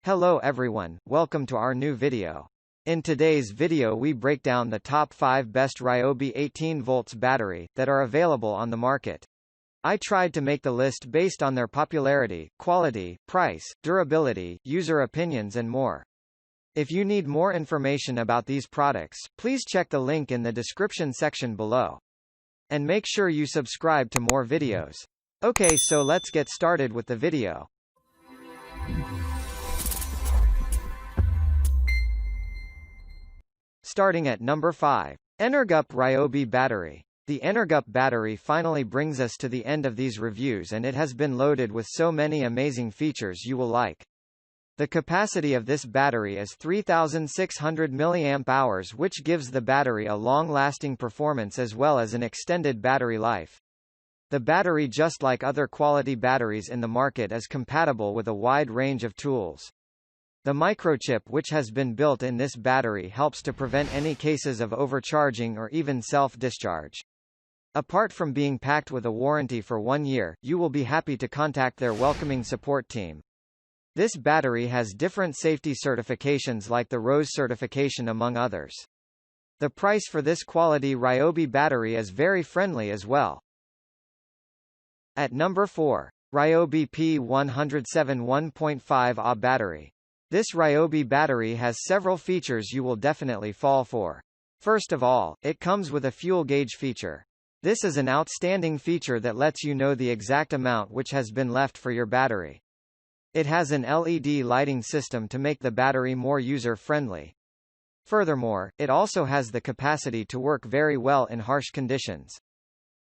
Hello everyone, welcome to our new video. In today's video we break down the top 5 best Ryobi 18V battery that are available on the market. I tried to make the list based on their popularity, quality, price, durability, user opinions and more. If you need more information about these products, please check the link in the description section below. And make sure you subscribe to more videos. Okay, so let's get started with the video. Starting at number 5. Energup Ryobi Battery. The Energup battery finally brings us to the end of these reviews, and it has been loaded with so many amazing features you will like. The capacity of this battery is 3600 mAh, which gives the battery a long-lasting performance as well as an extended battery life. The battery, just like other quality batteries in the market, is compatible with a wide range of tools. The microchip which has been built in this battery helps to prevent any cases of overcharging or even self-discharge. Apart from being packed with a warranty for 1 year, you will be happy to contact their welcoming support team. This battery has different safety certifications like the RoHS certification among others. The price for this quality Ryobi battery is very friendly as well. At number 4. Ryobi P107 1.5 Ah battery. This Ryobi battery has several features you will definitely fall for. First of all, it comes with a fuel gauge feature. This is an outstanding feature that lets you know the exact amount which has been left for your battery. It has an LED lighting system to make the battery more user-friendly. Furthermore, it also has the capacity to work very well in harsh conditions.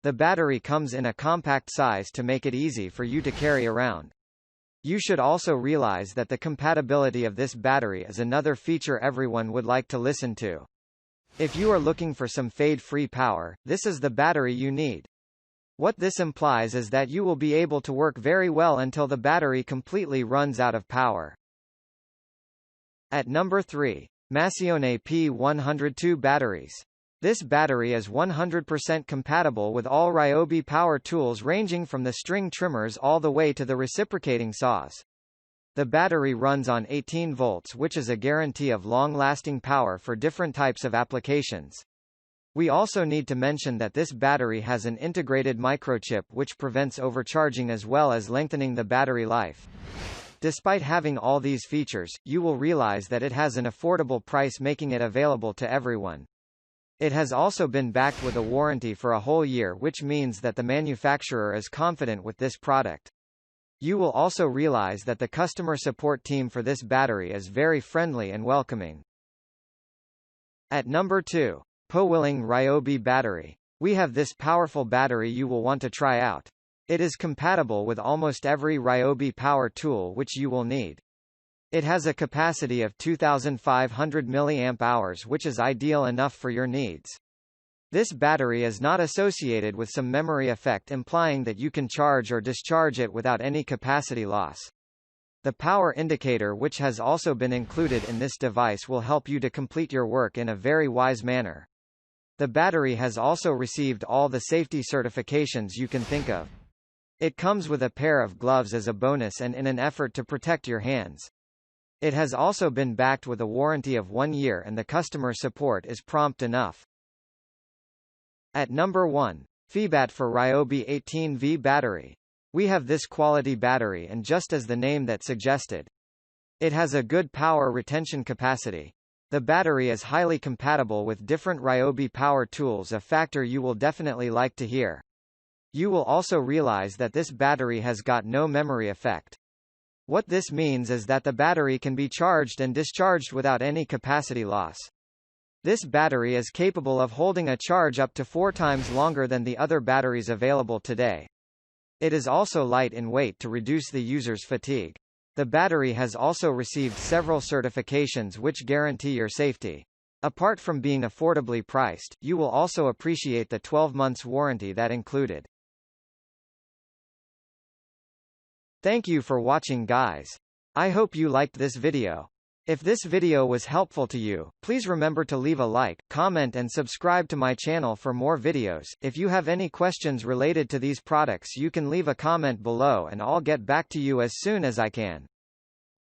The battery comes in a compact size to make it easy for you to carry around. You should also realize that the compatibility of this battery is another feature everyone would like to listen to. If you are looking for some fade-free power, this is the battery you need. What this implies is that you will be able to work very well until the battery completely runs out of power. At number 3. Masione P102 batteries. This battery is 100% compatible with all Ryobi power tools, ranging from the string trimmers all the way to the reciprocating saws. The battery runs on 18 volts, which is a guarantee of long-lasting power for different types of applications. We also need to mention that this battery has an integrated microchip which prevents overcharging as well as lengthening the battery life. Despite having all these features, you will realize that it has an affordable price, making it available to everyone. It has also been backed with a warranty for a whole year, which means that the manufacturer is confident with this product. You will also realize that the customer support team for this battery is very friendly and welcoming. At number 2. Powilling Ryobi Battery. We have this powerful battery you will want to try out. It is compatible with almost every Ryobi power tool which you will need. It has a capacity of 2500 mAh, which is ideal enough for your needs. This battery is not associated with some memory effect, implying that you can charge or discharge it without any capacity loss. The power indicator which has also been included in this device will help you to complete your work in a very wise manner. The battery has also received all the safety certifications you can think of. It comes with a pair of gloves as a bonus and in an effort to protect your hands. It has also been backed with a warranty of 1 year, and the customer support is prompt enough. At number 1. Feebat for Ryobi 18V battery. We have this quality battery, and just as the name that suggested, it has a good power retention capacity. The battery is highly compatible with different Ryobi power tools, a factor you will definitely like to hear. You will also realize that this battery has got no memory effect. What this means is that the battery can be charged and discharged without any capacity loss. This battery is capable of holding a charge up to 4 times longer than the other batteries available today. It is also light in weight to reduce the user's fatigue. The battery has also received several certifications which guarantee your safety. Apart from being affordably priced, you will also appreciate the 12 months warranty that included. Thank you for watching, guys. I hope you liked this video. If this video was helpful to you, please remember to leave a like, comment and subscribe to my channel for more videos. If you have any questions related to these products, you can leave a comment below and I'll get back to you as soon as I can.